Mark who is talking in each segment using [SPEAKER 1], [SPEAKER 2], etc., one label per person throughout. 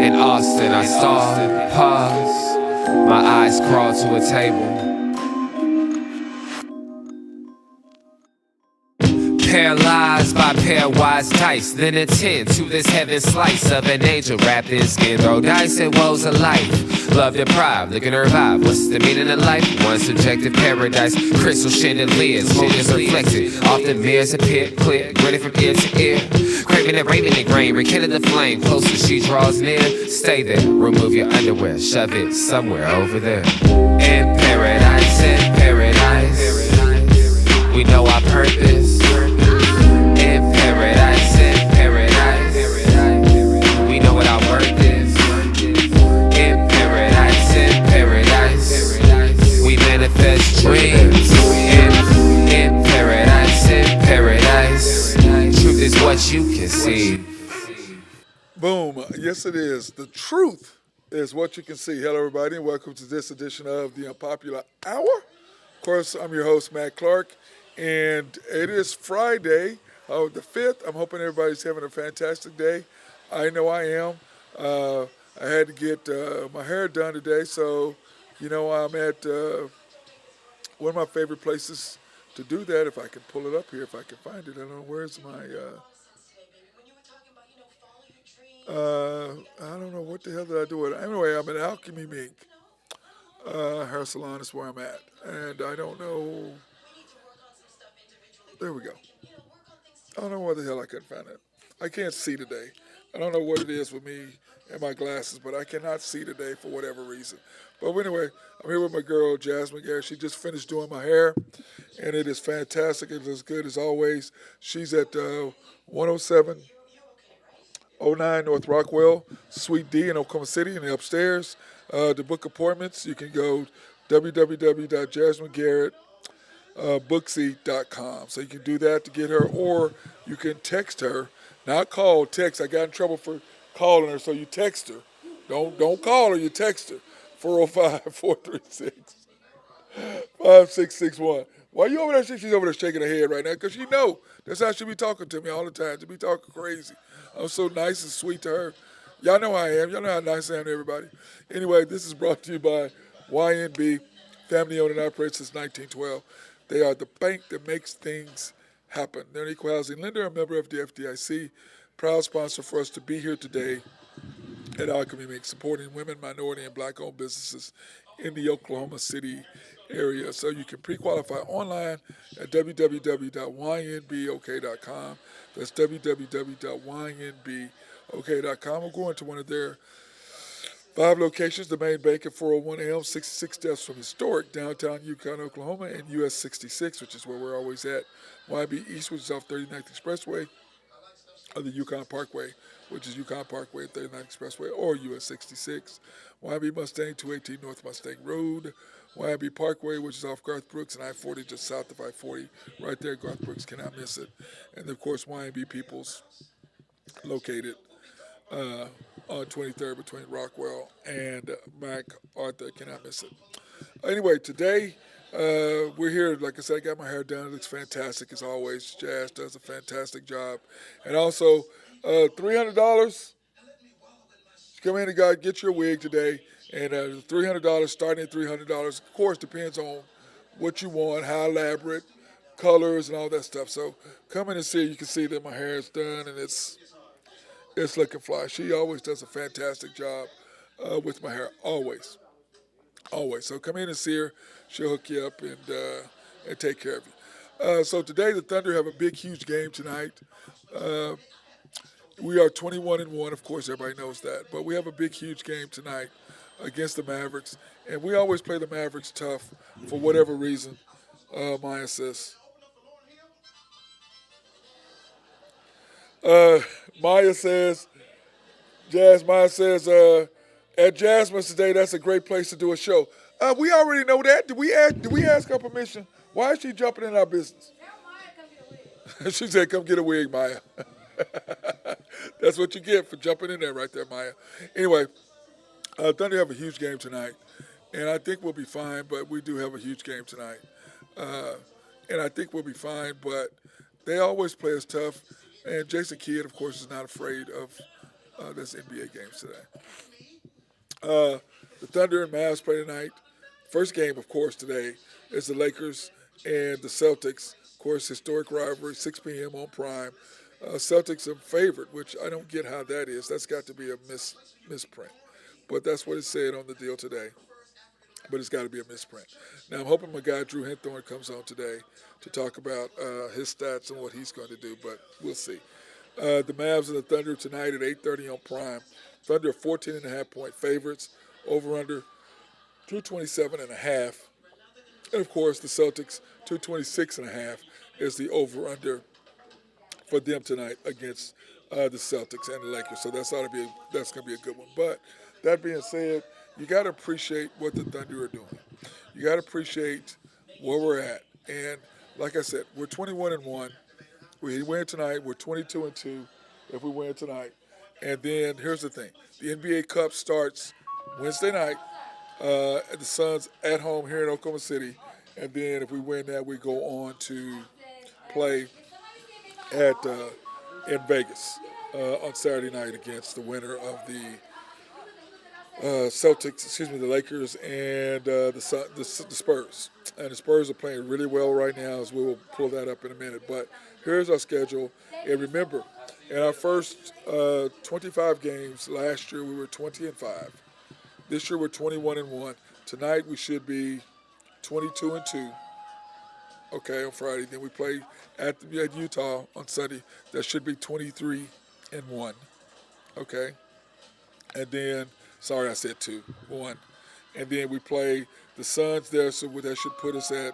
[SPEAKER 1] In Austin, I stall, pause, my eyes crawl to a table. Paralyzed by pairwise dice, then attend to this heaven slice of an angel wrapped in skin. Throw dice and woes of life, love deprived, looking to revive. What's the meaning of life? One subjective paradise, crystal chandeliers, motives reflected. Often mirrors appear clear, grinning from ear to ear. Craving and raving and grain, rekindle the flame. Closer she draws near, stay there, remove your underwear, shove it somewhere over there. In paradise, we know our purpose. In paradise, we know what our worth is. In paradise, we manifest dreams. In paradise, truth is what you can see.
[SPEAKER 2] Boom. Yes, it is. The truth is what you can see. Hello, everybody, and welcome to this edition of the Unpopular Hour. Of course, I'm your host, Matt Clark, and it is Friday, the 5th. I'm hoping everybody's having a fantastic day. I know I am. I had to get my hair done today, so, I'm at one of my favorite places to do that, if I can pull it up here, if I can find it. I don't know, where's my... I don't know what the hell did I do with it. Anyway, I'm at Alchemy Mink hair salon is where I'm at, and I don't know. There we go. I don't know where the hell I couldn't find it. I can't see today. I don't know what it is with me and my glasses, but I cannot see today for whatever reason. But anyway, I'm here with my girl Jasmine Gare. She just finished doing my hair, and it is fantastic. It is good as always. She's at 10709 North Rockwell, Suite D in Oklahoma City, in the upstairs. To book appointments, you can go www.jasminegarrett.booksy.com. So you can do that to get her, or you can text her. Not call, text. I got in trouble for calling her, so you text her. Don't call her, you text her. 405-436-5661. Why you over there? She's over there shaking her head right now, because she know that's how she be talking to me all the time. She be talking crazy. I'm so nice and sweet to her. Y'all know I am. Y'all know how nice I am to everybody. Anyway, this is brought to you by YNB, family owned and operated since 1912. They are the bank that makes things happen. They're an equal housing lender, a member of the FDIC, proud sponsor for us to be here today at Alchemy Mink, supporting women, minority, and black-owned businesses in the Oklahoma City area. So you can pre-qualify online at www.ynbok.com. That's www.ynbok.com. We're going to one of their 5 locations, the main bank at 401 Elm, 66 steps from historic downtown Yukon, Oklahoma, and US 66, which is where we're always at. YB East, which is off 39th Expressway, or the Yukon Parkway, which is Yukon Parkway at 39th Expressway, or US 66. YB Mustang, 218 North Mustang Road. YB Parkway, which is off Garth Brooks and I-40, just south of I-40, right there. Garth Brooks, cannot miss it. And, of course, YB Peoples, located on 23rd between Rockwell and MacArthur. Cannot miss it. Anyway, today we're here. Like I said, I got my hair done. It looks fantastic as always. Jazz does a fantastic job. And also, $300. Come in and get your wig today. And $300, starting at $300. Of course, depends on what you want, how elaborate, colors, and all that stuff. So come in and see. You can see that my hair is done, and it's looking fly. She always does a fantastic job with my hair. Always. So come in and see her. She'll hook you up and take care of you. So today the Thunder have a big, huge game tonight. We are 21-1. Of course, everybody knows that. But we have a big, huge game tonight against the Mavericks. And we always play the Mavericks tough for whatever reason, Maya says. Maya says, at Jasmine's today, that's a great place to do a show. We already know that. Did we ask her permission? Why is she jumping in our business?
[SPEAKER 3] Tell Maya come get a wig.
[SPEAKER 2] She said, come get a wig, Maya. That's what you get for jumping in there right there, Maya. Anyway, Thunder have a huge game tonight, and I think we'll be fine, but we do have a huge game tonight. And I think we'll be fine, but they always play us tough. And Jason Kidd, of course, is not afraid of That's NBA games today. Uh, the Thunder and Mavs play tonight. First game, of course, today is the Lakers and the Celtics. Of course, historic rivalry, 6 p.m. on Prime. Celtics are favored, which I don't get how that is. That's got to be a misprint. But that's what it said on the deal today. But it's got to be a misprint. Now, I'm hoping my guy Drew Henthorne comes on today to talk about his stats and what he's going to do, but we'll see. The Mavs and the Thunder tonight at 8:30 on Prime. Thunder are 14.5-point favorites. Over under 227.5. And of course, the Celtics 226.5 is the over under for them tonight against the Celtics and the Lakers. So that's going to be a good one. But that being said, you got to appreciate what the Thunder are doing. You got to appreciate where we're at. And like I said, we're 21-1. We win tonight. We're 22-2 if we win tonight. And then here's the thing: the NBA Cup starts Wednesday night at the Suns at home here in Oklahoma City. And then if we win that, we go on to play at in Vegas on Saturday night against the winner of the the Lakers and the Spurs. And the Spurs are playing really well right now, as we will pull that up in a minute. But here's our schedule. And remember, in our first 25 games last year, we were 20-5. This year, we're 21-1. Tonight, we should be 22-2. Okay, on Friday. Then we play at Utah on Sunday. That should be 23-1. Okay, and then sorry, I said 2-1. And then we play the Suns there, so that should put us at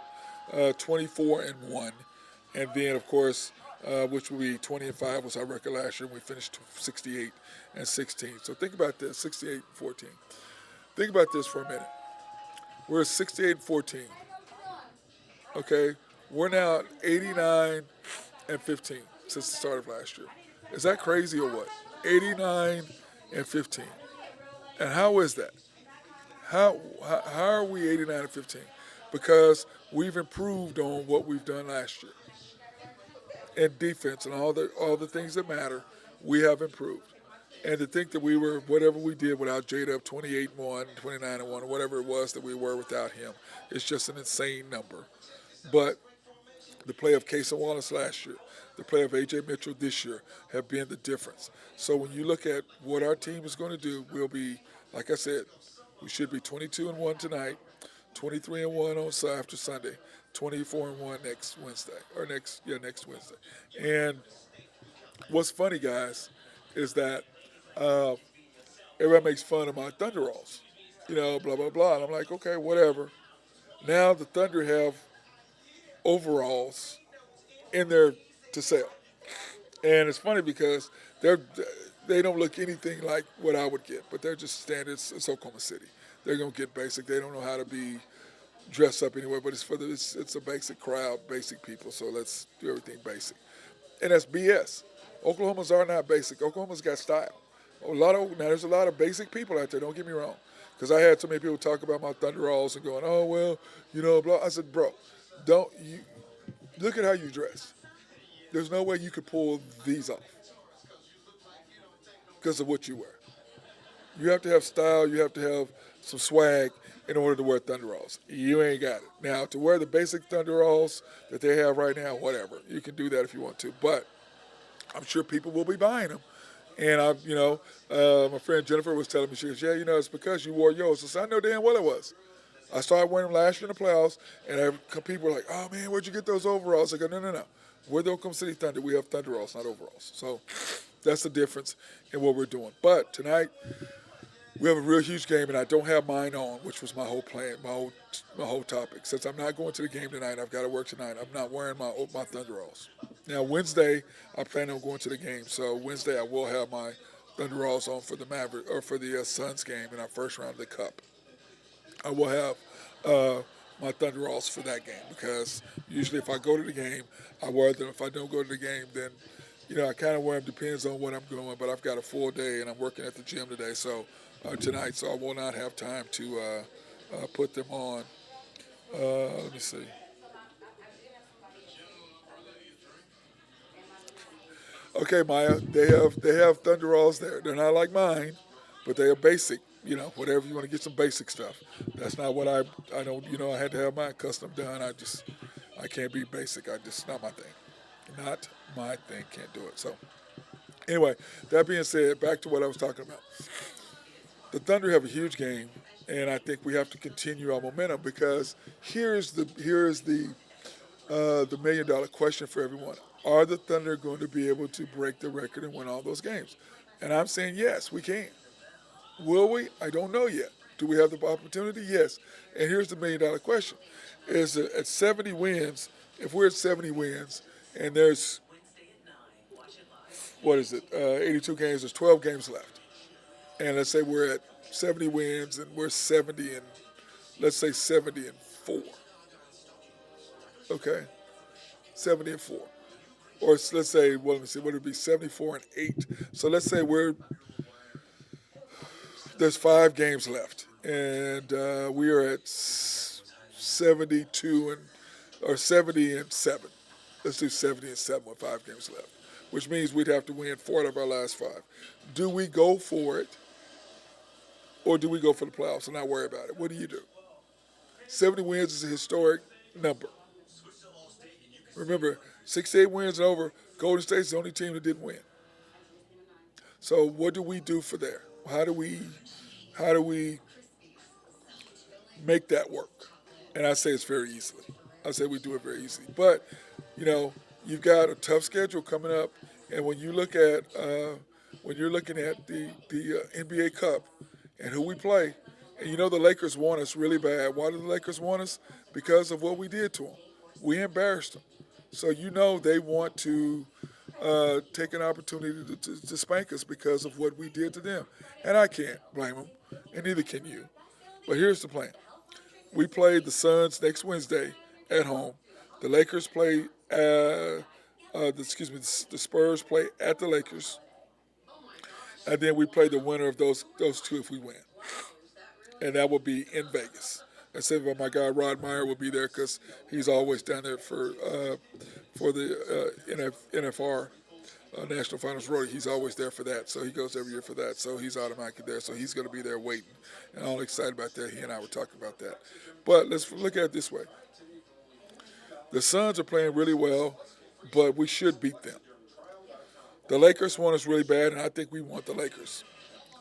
[SPEAKER 2] 24-1. And then, of course, which will be 20-5 was our record last year, and we finished 68-16. So think about this, 68-14. Think about this for a minute. We're 68-14. Okay, we're now 89-15 since the start of last year. Is that crazy or what? 89-15. And how is that? How are we 89-15? Because we've improved on what we've done last year. In defense and all the things that matter, we have improved. And to think that we were, whatever we did without J-Dub, 28-1, 29-1, or whatever it was that we were without him, it's just an insane number. But the play of Casey Wallace last year, the play of A.J. Mitchell this year have been the difference. So when you look at what our team is going to do, we'll be, like I said, we should be 22-1 tonight, 23-1 on after Sunday, 24-1 next Wednesday, next Wednesday. And what's funny, guys, is that everybody makes fun of my Thunder rolls, blah, blah, blah. And I'm like, okay, whatever. Now the Thunder have overalls in there to sell. And it's funny because they don't look anything like what I would get, but they're just standards. It's Oklahoma City. They're going to get basic. They don't know how to be dressed up anyway, but it's a basic crowd, basic people, so let's do everything basic. And that's BS. Oklahomans are not basic. Oklahoma's got style. There's a lot of basic people out there, don't get me wrong. Because I had so many people talk about my Thunderalls and going, oh, well, blah. I said, bro, look at how you dress. There's no way you could pull these off because of what you wear. You have to have style. You have to have some swag in order to wear Thunderalls. You ain't got it. Now, to wear the basic Thunderalls that they have right now, whatever. You can do that if you want to. But I'm sure people will be buying them. And, my friend Jennifer was telling me, she goes, yeah, it's because you wore yours. I said, I know damn well it was. I started wearing them last year in the playoffs, and people were like, oh, man, where'd you get those overalls? I go, no. We're the Oklahoma City Thunder. We have Thunderalls, not overalls. So that's the difference in what we're doing. But tonight, we have a real huge game, and I don't have mine on, which was my whole plan, my whole topic. Since I'm not going to the game tonight, I've got to work tonight. I'm not wearing my Thunderalls. Now, Wednesday, I plan on going to the game. So Wednesday, I will have my Thunderalls on for the Suns game in our first round of the Cup. I will have my Thunderalls for that game because usually if I go to the game, I wear them. If I don't go to the game, then, I kind of wear them. Depends on what I'm doing, but I've got a full day, and I'm working at the gym today, tonight, so I will not have time to put them on. Let me see. Okay, Maya, they have Thunder Rolls there. They're not like mine, but they are basic. Whatever you want to get some basic stuff. That's not what I don't. I had to have mine custom done. I can't be basic. I just not my thing. Not my thing. Can't do it. So anyway, that being said, back to what I was talking about. The Thunder have a huge game, and I think we have to continue our momentum because here's the $1 million question for everyone. Are the Thunder going to be able to break the record and win all those games? And I'm saying yes, we can. Will we? I don't know yet. Do we have the opportunity? Yes. And here's the $1 million question: Is at 70 wins? If we're at 70 wins, and there's what is it? 82 games. There's 12 games left, and let's say we're at 70 wins, and we're 70 and let's say 70 and 4. Okay, 70 and 4. Or let's say, well, let me see, what would it be, 74 and 8. So let's say there's 5 games left, and we are at 72 or 70 and 7. Let's do 70 and 7 with 5 games left, which means we'd have to win 4 out of our last 5. Do we go for it, or do we go for the playoffs and not worry about it? What do you do? 70 wins is a historic number. Remember, 68 wins and over, Golden State's the only team that didn't win. So what do we do for there? How do we make that work? And I say it's very easily. I say we do it very easily. But, you've got a tough schedule coming up, and when you look at when you're looking at the NBA Cup and who we play, and the Lakers want us really bad. Why do the Lakers want us? Because of what we did to them. We embarrassed them. So they want to take an opportunity to spank us because of what we did to them. And I can't blame them, and neither can you. But here's the plan. We play the Suns next Wednesday at home. The Lakers play, the Spurs play at the Lakers. And then we play the winner of those two if we win. And that will be in Vegas. I said my guy Rod Meyer will be there because he's always down there for the NFR National Finals Road. He's always there for that, so he goes every year for that. So he's automatically there. So he's going to be there waiting, and I'm all excited about that. He and I were talking about that. But let's look at it this way: the Suns are playing really well, but we should beat them. The Lakers want us really bad, and I think we want the Lakers.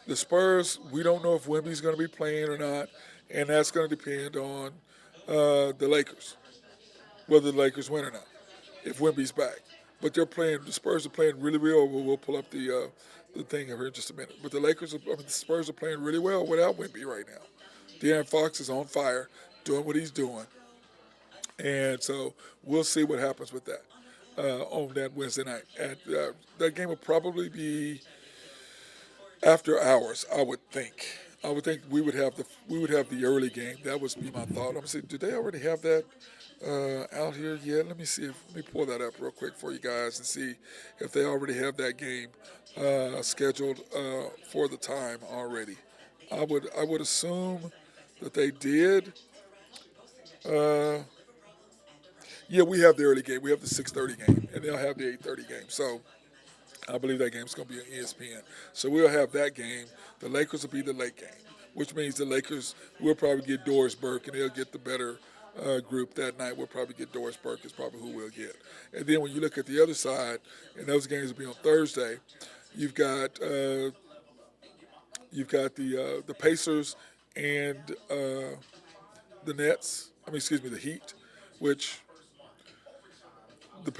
[SPEAKER 2] The Spurs, we don't know if Wemby's going to be playing or not, and that's going to depend on the Lakers, whether the Lakers win or not, if Wemby's back. But the Spurs are playing really well. We'll pull up the thing here in just a minute. But the Spurs are playing really well without Wemby right now. De'Aaron Fox is on fire, doing what he's doing. And so we'll see what happens with that on that Wednesday night. And that game will probably be after hours, I would think. I would think we would have the early game. That would be my thought. I'm gonna say, do they already have that out here yet? Let me pull that up real quick for you guys and see if they already have that game scheduled for the time already. I would assume that they did. Yeah, we have the early game. We have the 6:30 game, and they'll have the 8:30 game. So I believe that game's going to be on ESPN. So we'll have that game. The Lakers will be the late game, which means the Lakers will probably get Doris Burke, and they'll get the better group that night. We'll probably get Doris Burke is probably who we'll get. And then when you look at the other side, and those games will be on Thursday, you've got the Pacers and the Nets. The Heat, which the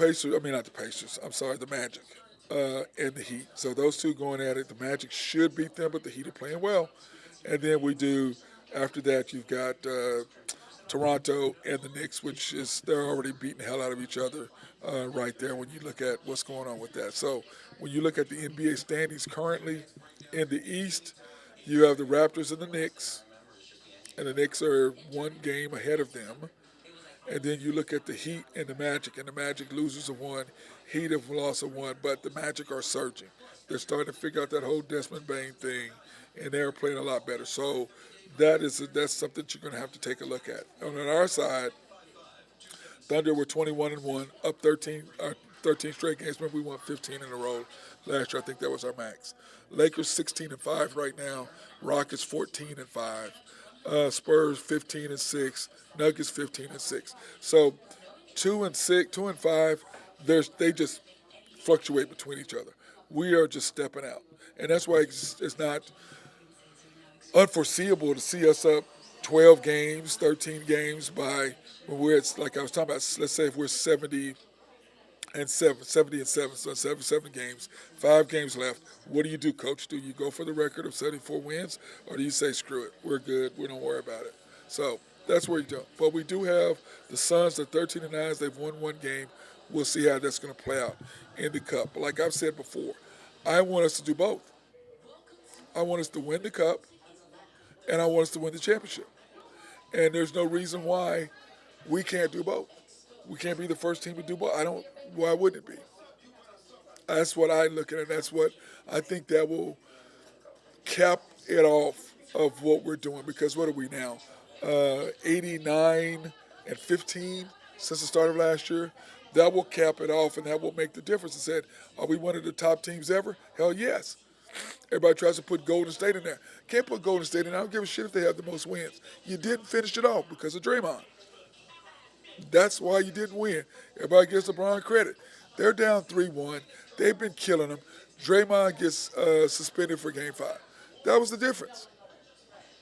[SPEAKER 2] Magic. And the Heat. So those two going at it. The Magic should beat them, but the Heat are playing well. And then after that, you've got Toronto and the Knicks, which is they're already beating the hell out of each other right there when you look at what's going on with that. So when you look at the NBA standings currently in the East, you have the Raptors and the Knicks, and the Knicks are one game ahead of them. And then you look at the Heat and the Magic losers of one, Heat have lost of one, but the Magic are surging. They're starting to figure out that whole Desmond Bain thing, and they're playing a lot better. So that's something you're going to have to take a look at. And on our side, Thunder were 21-1, up 13, 13 straight games. Remember, we won 15 in a row last year. I think that was our max. Lakers 16-5 right now. Rockets 14-5. Spurs 15-6. Nuggets 15-6. So 2-6, 2-5. They just fluctuate between each other. We are just stepping out, and that's why it's not unforeseeable to see us up 12 games, 13 games by when we're at, like I was talking about. Let's say if we're 70-7, so 7 games, 5 games left. What do you do, Coach? Do you go for the record of 74 wins, or do you say screw it, we're good, we don't worry about it? So that's where you do. But we do have the Suns. They're 13-9. They've won 1 game. We'll see how that's going to play out in the Cup. But like I've said before, I want us to do both. I want us to win the Cup, and I want us to win the championship. And there's no reason why we can't do both. We can't be the first team to do both. Why wouldn't it be? That's what I look at, and that's what I think that will cap it off of what we're doing. Because what are we now? 89-15 since the start of last year. That will cap it off, and that will make the difference. And said, are we one of the top teams ever? Hell yes. Everybody tries to put Golden State in there. Can't put Golden State in there. I don't give a shit if they have the most wins. You didn't finish it off because of Draymond. That's why you didn't win. Everybody gives LeBron credit. They're down 3-1. They've been killing them. Draymond gets suspended for Game 5. That was the difference.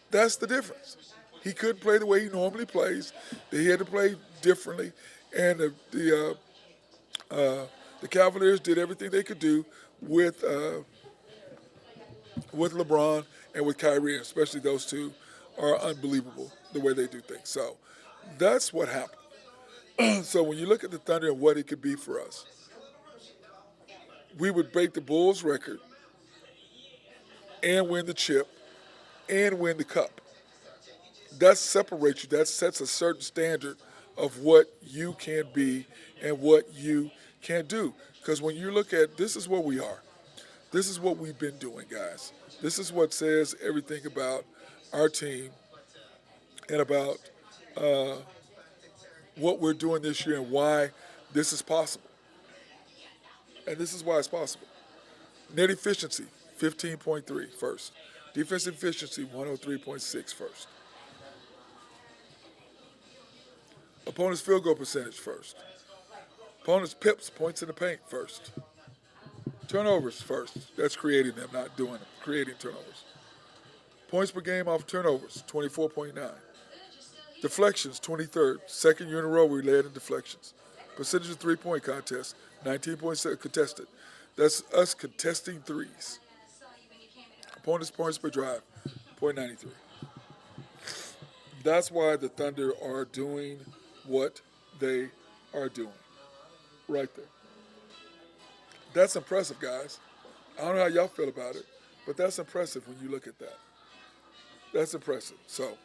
[SPEAKER 2] That's the difference. He couldn't play the way he normally plays. He had to play differently. And the Cavaliers did everything they could do with LeBron and with Kyrie, especially those two are unbelievable the way they do things. So that's what happened. So when you look at the Thunder and what it could be for us, we would break the Bulls record and win the chip and win the cup. That separates you. That sets a certain standard of what you can be and what you can do. Because when you look at, this is what we are. This is what we've been doing, guys. This is what says everything about our team and about what we're doing this year and why this is possible. And this is why it's possible. Net efficiency, 15.3 first. Defensive efficiency, 103.6 first. Opponent's field goal percentage first. Opponent's pips, points in the paint first. Turnovers first. That's creating them, not doing them. Creating turnovers. Points per game off turnovers, 24.9. Deflections, 23rd. Second year in a row we led in deflections. Percentage of three-point contest, 19.7 contested. That's us contesting threes. Opponent's points per drive, .93. That's why the Thunder are doing what they are doing. Right there. That's impressive, guys. I don't know how y'all feel about it, but that's impressive when you look at that. That's impressive. So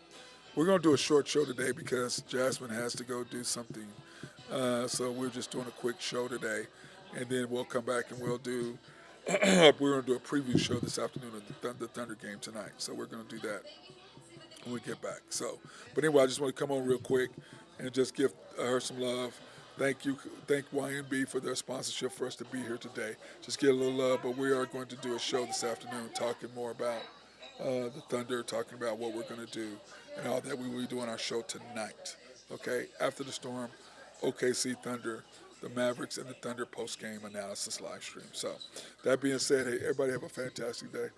[SPEAKER 2] we're going to do a short show today because Jasmine has to go do something. So we're just doing a quick show today, and then we'll come back and we're going to do a preview show this afternoon of the Thunder game tonight. So we're going to do that when we get back. So, but anyway, I just want to come on real quick and just give her some love. Thank YNB for their sponsorship for us to be here today. Just get a little love, but we are going to do a show this afternoon talking more about the Thunder, talking about what we're going to do and all that. We will be doing our show tonight, okay? After the storm, OKC Thunder, the Mavericks, and the Thunder post-game analysis live stream. So that being said, hey, everybody have a fantastic day.